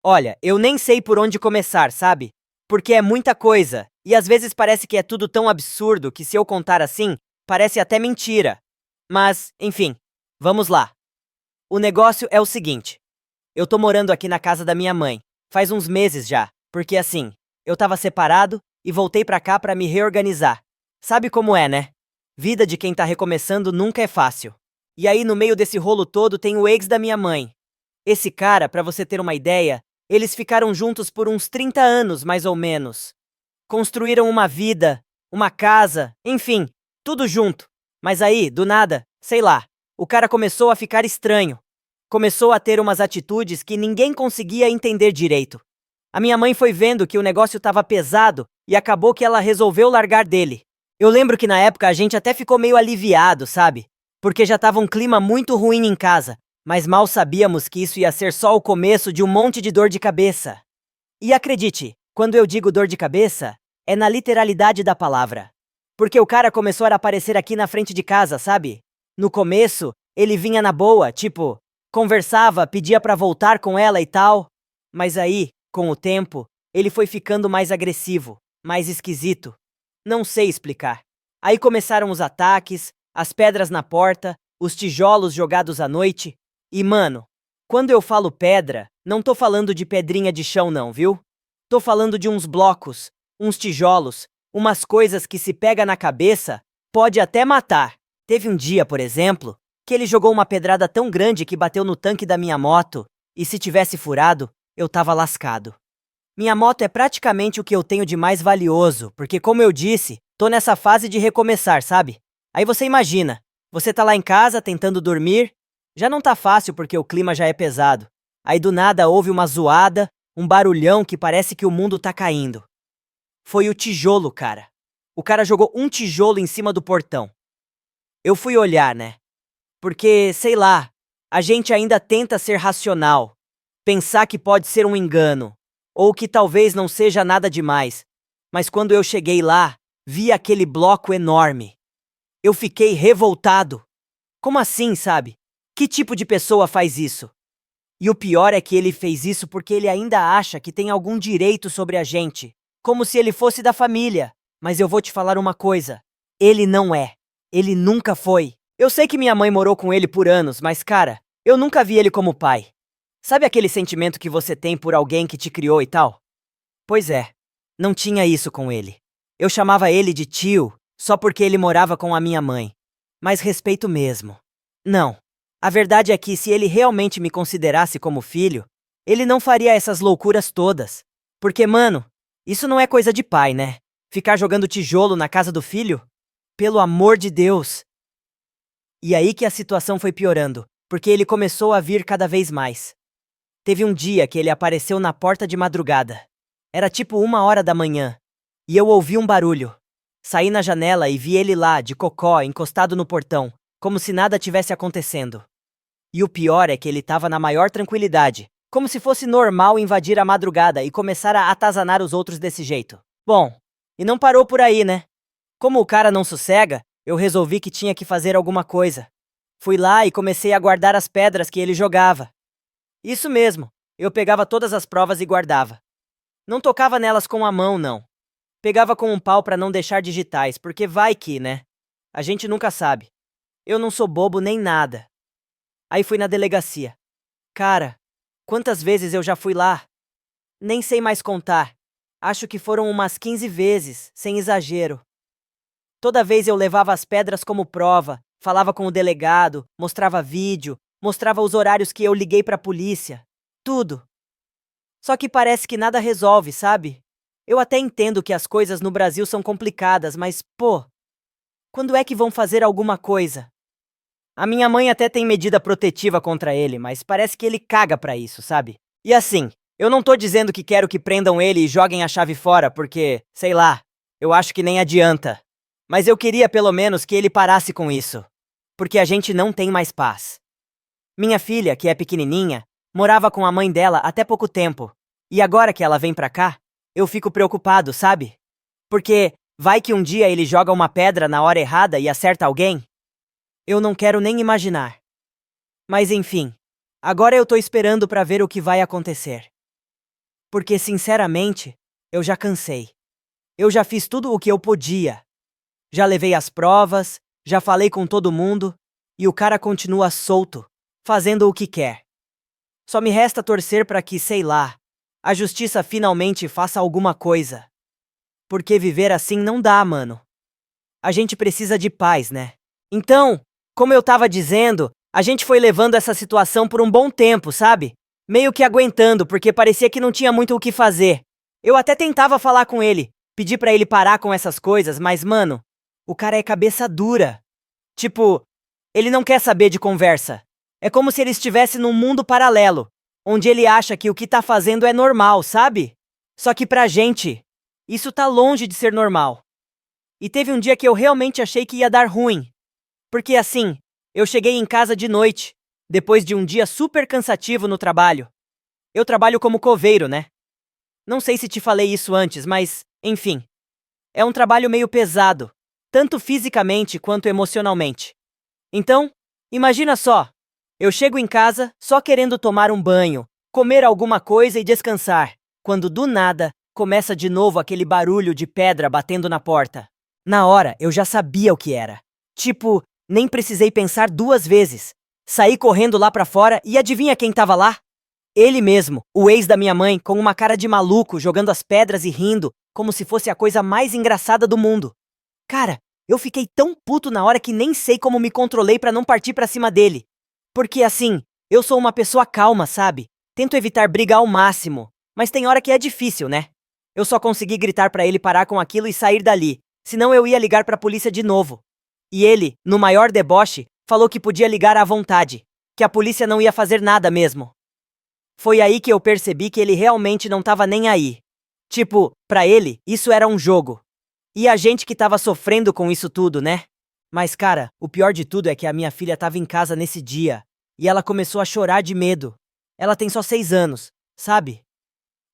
Olha, eu nem sei por onde começar, sabe? Porque é muita coisa, e às vezes parece que é tudo tão absurdo que se eu contar assim, parece até mentira. Mas, enfim, vamos lá. O negócio é o seguinte: eu tô morando aqui na casa da minha mãe, faz uns meses já, porque assim, eu tava separado e voltei pra cá pra me reorganizar. Sabe como é, né? Vida de quem tá recomeçando nunca é fácil. E aí, no meio desse rolo todo, tem o ex da minha mãe. Esse cara, pra você ter uma ideia, eles ficaram juntos por uns 30 anos, mais ou menos. Construíram uma vida, uma casa, enfim, tudo junto. Mas aí, do nada, sei lá, o cara começou a ficar estranho. Começou a ter umas atitudes que ninguém conseguia entender direito. A minha mãe foi vendo que o negócio estava pesado e acabou que ela resolveu largar dele. Eu lembro que na época a gente até ficou meio aliviado, sabe? Porque já tava um clima muito ruim em casa, mas mal sabíamos que isso ia ser só o começo de um monte de dor de cabeça. E acredite, quando eu digo dor de cabeça, é na literalidade da palavra. Porque o cara começou a aparecer aqui na frente de casa, sabe? No começo, ele vinha na boa, tipo, conversava, pedia pra voltar com ela e tal. Mas aí, com o tempo, ele foi ficando mais agressivo, mais esquisito. Não sei explicar. Aí começaram os ataques, as pedras na porta, os tijolos jogados à noite. E mano, quando eu falo pedra, não tô falando de pedrinha de chão não, viu? Tô falando de uns blocos, uns tijolos, umas coisas que se pega na cabeça, pode até matar. Teve um dia, por exemplo, que ele jogou uma pedrada tão grande que bateu no tanque da minha moto, e se tivesse furado, eu tava lascado. Minha moto é praticamente o que eu tenho de mais valioso, porque como eu disse, tô nessa fase de recomeçar, sabe? Aí você imagina, você tá lá em casa tentando dormir, já não tá fácil porque o clima já é pesado. Aí do nada houve uma zoada, um barulhão que parece que o mundo tá caindo. Foi o tijolo, cara. O cara jogou um tijolo em cima do portão. Eu fui olhar, né? Porque, sei lá, a gente ainda tenta ser racional, pensar que pode ser um engano, ou que talvez não seja nada demais. Mas quando eu cheguei lá, vi aquele bloco enorme. Eu fiquei revoltado. Como assim, sabe? Que tipo de pessoa faz isso? E o pior é que ele fez isso porque ele ainda acha que tem algum direito sobre a gente, como se ele fosse da família. Mas eu vou te falar uma coisa: ele não é. Ele nunca foi. Eu sei que minha mãe morou com ele por anos, mas cara, eu nunca vi ele como pai. Sabe aquele sentimento que você tem por alguém que te criou e tal? Pois é, não tinha isso com ele. Eu chamava ele de tio só porque ele morava com a minha mãe. Mas respeito mesmo. Não. A verdade é que se ele realmente me considerasse como filho, ele não faria essas loucuras todas. Porque, mano, isso não é coisa de pai, né? Ficar jogando tijolo na casa do filho? Pelo amor de Deus! E aí que a situação foi piorando, porque ele começou a vir cada vez mais. Teve um dia que ele apareceu na porta de madrugada. Era tipo 1 hora da manhã. E eu ouvi um barulho. Saí na janela e vi ele lá, de cocó, encostado no portão, como se nada tivesse acontecendo. E o pior é que ele tava na maior tranquilidade, como se fosse normal invadir a madrugada e começar a atazanar os outros desse jeito. Bom, e não parou por aí, né? Como o cara não sossega, eu resolvi que tinha que fazer alguma coisa. Fui lá e comecei a guardar as pedras que ele jogava. Isso mesmo, eu pegava todas as provas e guardava. Não tocava nelas com a mão, não. Pegava com um pau pra não deixar digitais, porque vai que, né? A gente nunca sabe. Eu não sou bobo nem nada. Aí fui na delegacia. Cara, quantas vezes eu já fui lá? Nem sei mais contar. Acho que foram umas 15 vezes, sem exagero. Toda vez eu levava as pedras como prova, falava com o delegado, mostrava vídeo, mostrava os horários que eu liguei pra polícia. Tudo. Só que parece que nada resolve, sabe? Eu até entendo que as coisas no Brasil são complicadas, mas, pô, quando é que vão fazer alguma coisa? A minha mãe até tem medida protetiva contra ele, mas parece que ele caga pra isso, sabe? E assim, eu não tô dizendo que quero que prendam ele e joguem a chave fora, porque, sei lá, eu acho que nem adianta. Mas eu queria pelo menos que ele parasse com isso. Porque a gente não tem mais paz. Minha filha, que é pequenininha, morava com a mãe dela até pouco tempo. E agora que ela vem pra cá, eu fico preocupado, sabe? Porque vai que um dia ele joga uma pedra na hora errada e acerta alguém? Eu não quero nem imaginar. Mas enfim, agora eu tô esperando pra ver o que vai acontecer. Porque, sinceramente, eu já cansei. Eu já fiz tudo o que eu podia. Já levei as provas, já falei com todo mundo, e o cara continua solto, fazendo o que quer. Só me resta torcer para que, sei lá, a justiça finalmente faça alguma coisa. Porque viver assim não dá, mano. A gente precisa de paz, né? Então, como eu tava dizendo, a gente foi levando essa situação por um bom tempo, sabe? Meio que aguentando, porque parecia que não tinha muito o que fazer. Eu até tentava falar com ele, pedir pra ele parar com essas coisas, mas, mano, o cara é cabeça dura. Tipo, ele não quer saber de conversa. É como se ele estivesse num mundo paralelo, onde ele acha que o que tá fazendo é normal, sabe? Só que pra gente, isso tá longe de ser normal. E teve um dia que eu realmente achei que ia dar ruim. Porque assim, eu cheguei em casa de noite, depois de um dia super cansativo no trabalho. Eu trabalho como coveiro, né? Não sei se te falei isso antes, mas, enfim. É um trabalho meio pesado, tanto fisicamente quanto emocionalmente. Então, imagina só. Eu chego em casa só querendo tomar um banho, comer alguma coisa e descansar, quando do nada começa de novo aquele barulho de pedra batendo na porta. Na hora, eu já sabia o que era. Tipo, nem precisei pensar duas vezes. Saí correndo lá pra fora e adivinha quem tava lá? Ele mesmo, o ex da minha mãe, com uma cara de maluco, jogando as pedras e rindo, como se fosse a coisa mais engraçada do mundo. Cara, eu fiquei tão puto na hora que nem sei como me controlei pra não partir pra cima dele. Porque assim, eu sou uma pessoa calma, sabe? Tento evitar briga ao máximo, mas tem hora que é difícil, né? Eu só consegui gritar pra ele parar com aquilo e sair dali, senão eu ia ligar pra polícia de novo. E ele, no maior deboche, falou que podia ligar à vontade, que a polícia não ia fazer nada mesmo. Foi aí que eu percebi que ele realmente não tava nem aí. Tipo, pra ele, isso era um jogo. E a gente que tava sofrendo com isso tudo, né? Mas cara, o pior de tudo é que a minha filha tava em casa nesse dia, e ela começou a chorar de medo. Ela tem só 6 anos, sabe?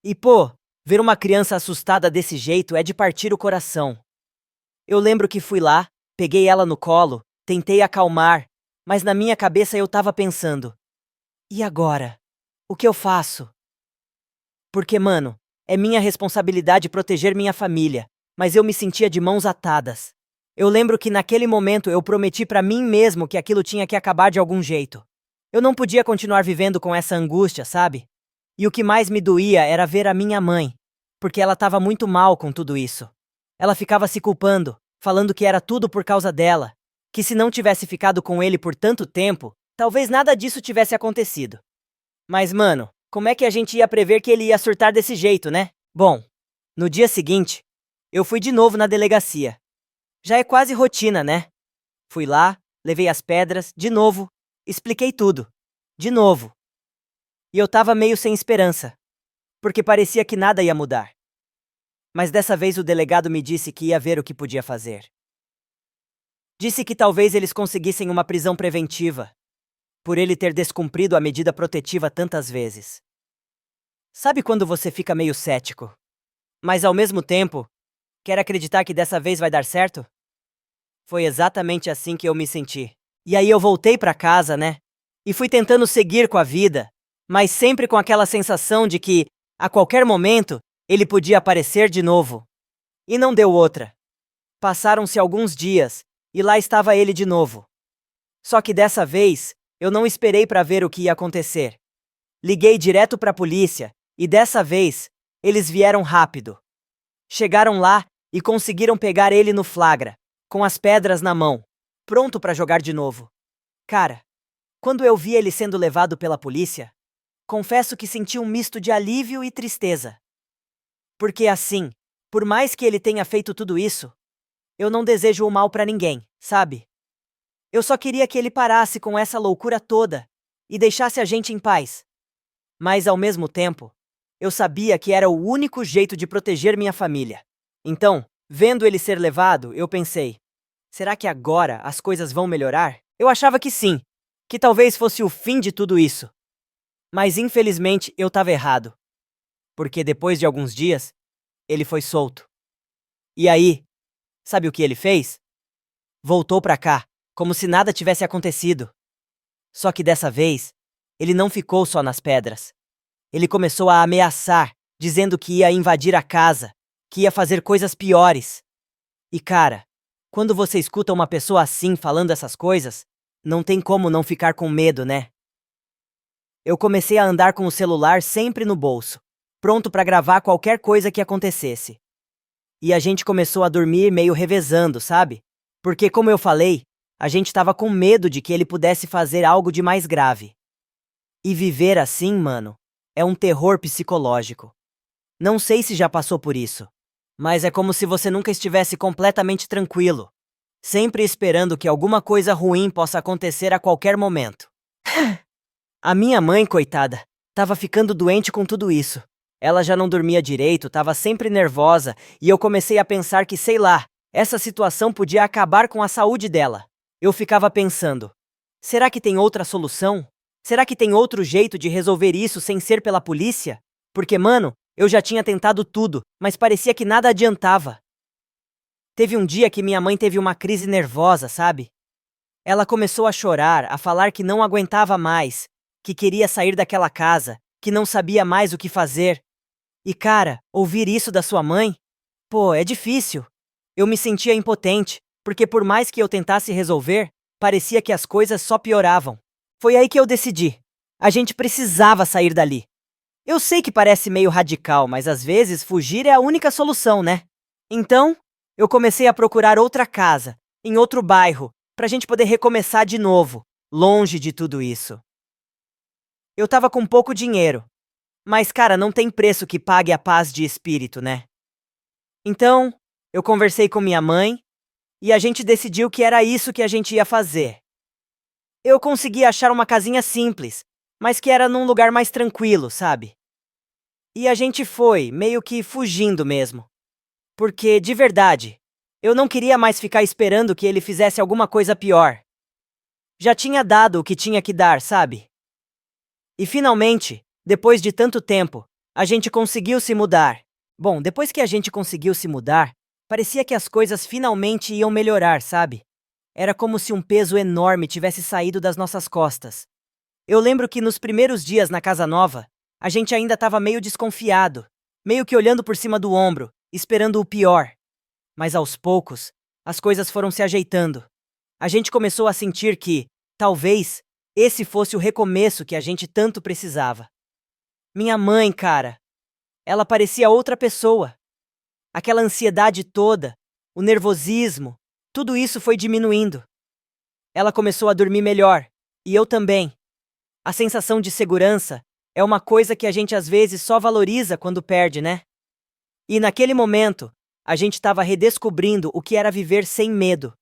E pô, ver uma criança assustada desse jeito é de partir o coração. Eu lembro que fui lá, peguei ela no colo, tentei acalmar, mas na minha cabeça eu tava pensando: e agora? O que eu faço? Porque, mano, é minha responsabilidade proteger minha família, mas eu me sentia de mãos atadas. Eu lembro que naquele momento eu prometi pra mim mesmo que aquilo tinha que acabar de algum jeito. Eu não podia continuar vivendo com essa angústia, sabe? E o que mais me doía era ver a minha mãe, porque ela tava muito mal com tudo isso. Ela ficava se culpando, falando que era tudo por causa dela, que se não tivesse ficado com ele por tanto tempo, talvez nada disso tivesse acontecido. Mas, mano, como é que a gente ia prever que ele ia surtar desse jeito, né? Bom, no dia seguinte, eu fui de novo na delegacia. Já é quase rotina, né? Fui lá, levei as pedras, de novo, expliquei tudo. De novo. E eu tava meio sem esperança, porque parecia que nada ia mudar. Mas dessa vez o delegado me disse que ia ver o que podia fazer. Disse que talvez eles conseguissem uma prisão preventiva, por ele ter descumprido a medida protetiva tantas vezes. Sabe quando você fica meio cético, mas ao mesmo tempo, quer acreditar que dessa vez vai dar certo? Foi exatamente assim que eu me senti. E aí eu voltei pra casa, né? E fui tentando seguir com a vida, mas sempre com aquela sensação de que, a qualquer momento, ele podia aparecer de novo. E não deu outra. Passaram-se alguns dias, e lá estava ele de novo. Só que dessa vez, eu não esperei pra ver o que ia acontecer. Liguei direto pra polícia, e dessa vez, eles vieram rápido. Chegaram lá e conseguiram pegar ele no flagra, com as pedras na mão, pronto pra jogar de novo. Cara, quando eu vi ele sendo levado pela polícia, confesso que senti um misto de alívio e tristeza. Porque assim, por mais que ele tenha feito tudo isso, eu não desejo o mal pra ninguém, sabe? Eu só queria que ele parasse com essa loucura toda e deixasse a gente em paz. Mas ao mesmo tempo, eu sabia que era o único jeito de proteger minha família. Então, vendo ele ser levado, eu pensei: será que agora as coisas vão melhorar? Eu achava que sim, que talvez fosse o fim de tudo isso. Mas infelizmente eu estava errado. Porque depois de alguns dias, ele foi solto. E aí, sabe o que ele fez? Voltou pra cá, como se nada tivesse acontecido. Só que dessa vez, ele não ficou só nas pedras. Ele começou a ameaçar, dizendo que ia invadir a casa, que ia fazer coisas piores. E cara, quando você escuta uma pessoa assim falando essas coisas, não tem como não ficar com medo, né? Eu comecei a andar com o celular sempre no bolso, pronto para gravar qualquer coisa que acontecesse. E a gente começou a dormir meio revezando, sabe? Porque, como eu falei, a gente estava com medo de que ele pudesse fazer algo de mais grave. E viver assim, mano, é um terror psicológico. Não sei se já passou por isso, mas é como se você nunca estivesse completamente tranquilo, sempre esperando que alguma coisa ruim possa acontecer a qualquer momento. A minha mãe, coitada, estava ficando doente com tudo isso. Ela já não dormia direito, estava sempre nervosa, e eu comecei a pensar que, sei lá, essa situação podia acabar com a saúde dela. Eu ficava pensando, será que tem outra solução? Será que tem outro jeito de resolver isso sem ser pela polícia? Porque, mano, eu já tinha tentado tudo, mas parecia que nada adiantava. Teve um dia que minha mãe teve uma crise nervosa, sabe? Ela começou a chorar, a falar que não aguentava mais, que queria sair daquela casa, que não sabia mais o que fazer. E cara, ouvir isso da sua mãe? Pô, é difícil. Eu me sentia impotente, porque por mais que eu tentasse resolver, parecia que as coisas só pioravam. Foi aí que eu decidi. A gente precisava sair dali. Eu sei que parece meio radical, mas às vezes fugir é a única solução, né? Então, eu comecei a procurar outra casa, em outro bairro, pra gente poder recomeçar de novo, longe de tudo isso. Eu tava com pouco dinheiro, mas cara, não tem preço que pague a paz de espírito, né? Então, eu conversei com minha mãe e a gente decidiu que era isso que a gente ia fazer. Eu consegui achar uma casinha simples, mas que era num lugar mais tranquilo, sabe? E a gente foi, meio que fugindo mesmo. Porque, de verdade, eu não queria mais ficar esperando que ele fizesse alguma coisa pior. Já tinha dado o que tinha que dar, sabe? E finalmente, depois de tanto tempo, a gente conseguiu se mudar. Bom, depois que a gente conseguiu se mudar, parecia que as coisas finalmente iam melhorar, sabe? Era como se um peso enorme tivesse saído das nossas costas. Eu lembro que nos primeiros dias na casa nova, a gente ainda estava meio desconfiado, meio que olhando por cima do ombro, esperando o pior. Mas aos poucos, as coisas foram se ajeitando. A gente começou a sentir que, talvez, esse fosse o recomeço que a gente tanto precisava. Minha mãe, cara, ela parecia outra pessoa. Aquela ansiedade toda, o nervosismo, tudo isso foi diminuindo. Ela começou a dormir melhor, e eu também. A sensação de segurança é uma coisa que a gente às vezes só valoriza quando perde, né? E naquele momento, a gente estava redescobrindo o que era viver sem medo.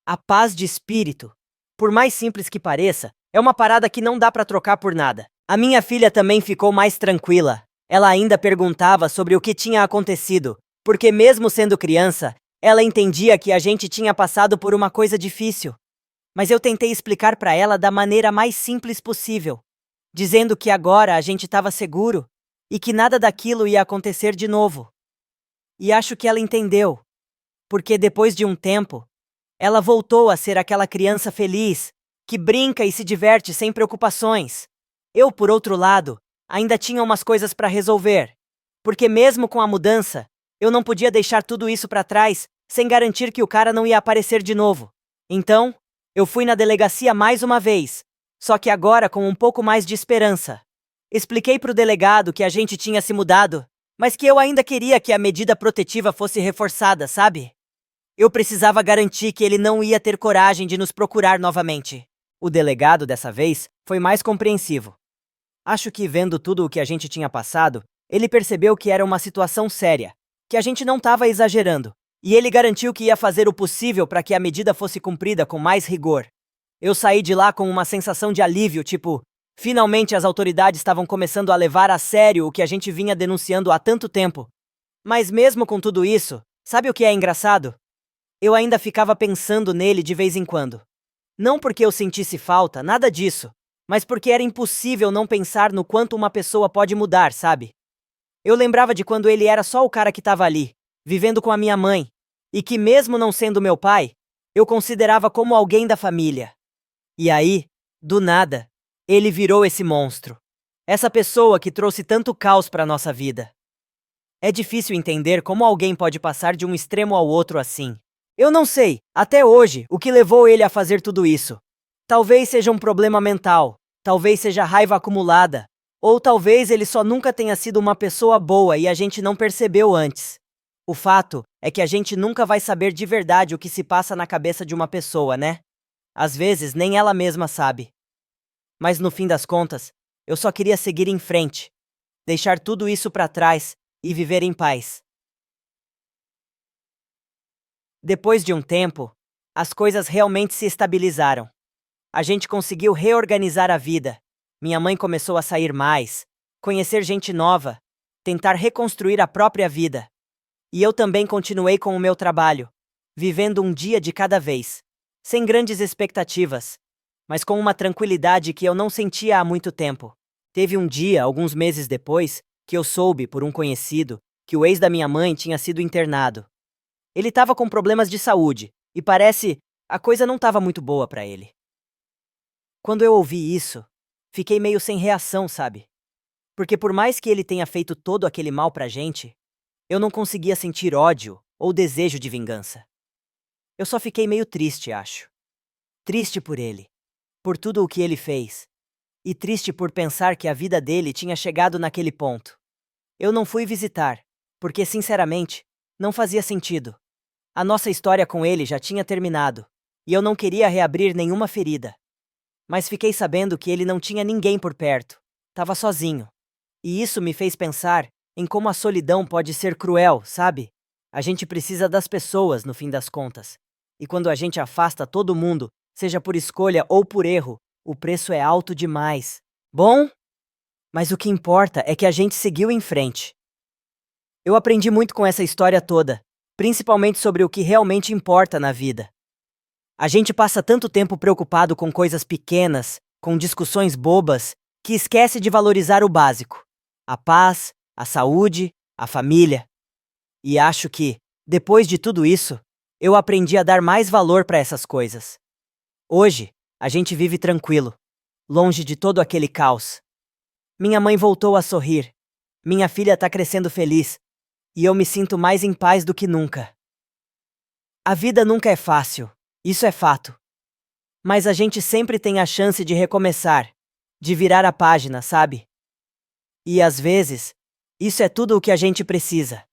A paz de espírito, por mais simples que pareça, é uma parada que não dá pra trocar por nada. A minha filha também ficou mais tranquila. Ela ainda perguntava sobre o que tinha acontecido, porque mesmo sendo criança, ela entendia que a gente tinha passado por uma coisa difícil. Mas eu tentei explicar pra ela da maneira mais simples possível, dizendo que agora a gente estava seguro e que nada daquilo ia acontecer de novo. E acho que ela entendeu, porque depois de um tempo, ela voltou a ser aquela criança feliz, que brinca e se diverte sem preocupações. Eu, por outro lado, ainda tinha umas coisas para resolver, porque mesmo com a mudança, eu não podia deixar tudo isso para trás sem garantir que o cara não ia aparecer de novo. Então, eu fui na delegacia mais uma vez, só que agora com um pouco mais de esperança. Expliquei pro delegado que a gente tinha se mudado, mas que eu ainda queria que a medida protetiva fosse reforçada, sabe? Eu precisava garantir que ele não ia ter coragem de nos procurar novamente. O delegado, dessa vez, foi mais compreensivo. Acho que, vendo tudo o que a gente tinha passado, ele percebeu que era uma situação séria, que a gente não estava exagerando, e ele garantiu que ia fazer o possível para que a medida fosse cumprida com mais rigor. Eu saí de lá com uma sensação de alívio, tipo, finalmente as autoridades estavam começando a levar a sério o que a gente vinha denunciando há tanto tempo. Mas mesmo com tudo isso, sabe o que é engraçado? Eu ainda ficava pensando nele de vez em quando. Não porque eu sentisse falta, nada disso, mas porque era impossível não pensar no quanto uma pessoa pode mudar, sabe? Eu lembrava de quando ele era só o cara que estava ali, vivendo com a minha mãe, e que mesmo não sendo meu pai, eu considerava como alguém da família. E aí, do nada, ele virou esse monstro. Essa pessoa que trouxe tanto caos para nossa vida. É difícil entender como alguém pode passar de um extremo ao outro assim. Eu não sei, até hoje, o que levou ele a fazer tudo isso. Talvez seja um problema mental, talvez seja raiva acumulada, ou talvez ele só nunca tenha sido uma pessoa boa e a gente não percebeu antes. O fato é que a gente nunca vai saber de verdade o que se passa na cabeça de uma pessoa, né? Às vezes, nem ela mesma sabe. Mas no fim das contas, eu só queria seguir em frente, deixar tudo isso para trás e viver em paz. Depois de um tempo, as coisas realmente se estabilizaram. A gente conseguiu reorganizar a vida. Minha mãe começou a sair mais, conhecer gente nova, tentar reconstruir a própria vida. E eu também continuei com o meu trabalho, vivendo um dia de cada vez, sem grandes expectativas, mas com uma tranquilidade que eu não sentia há muito tempo. Teve um dia, alguns meses depois, que eu soube, por um conhecido, que o ex da minha mãe tinha sido internado. Ele estava com problemas de saúde, e parece a coisa não estava muito boa para ele. Quando eu ouvi isso, fiquei meio sem reação, sabe? Porque por mais que ele tenha feito todo aquele mal pra gente, eu não conseguia sentir ódio ou desejo de vingança. Eu só fiquei meio triste, acho. Triste por ele, por tudo o que ele fez, e triste por pensar que a vida dele tinha chegado naquele ponto. Eu não fui visitar, porque, sinceramente, não fazia sentido. A nossa história com ele já tinha terminado, e eu não queria reabrir nenhuma ferida. Mas fiquei sabendo que ele não tinha ninguém por perto, estava sozinho. E isso me fez pensar em como a solidão pode ser cruel, sabe? A gente precisa das pessoas, no fim das contas. E quando a gente afasta todo mundo, seja por escolha ou por erro, o preço é alto demais. Bom, mas o que importa é que a gente seguiu em frente. Eu aprendi muito com essa história toda, principalmente sobre o que realmente importa na vida. A gente passa tanto tempo preocupado com coisas pequenas, com discussões bobas, que esquece de valorizar o básico: a paz, a saúde, a família. E acho que, depois de tudo isso, eu aprendi a dar mais valor para essas coisas. Hoje, a gente vive tranquilo, longe de todo aquele caos. Minha mãe voltou a sorrir, minha filha está crescendo feliz, e eu me sinto mais em paz do que nunca. A vida nunca é fácil, isso é fato. Mas a gente sempre tem a chance de recomeçar, de virar a página, sabe? E às vezes, isso é tudo o que a gente precisa.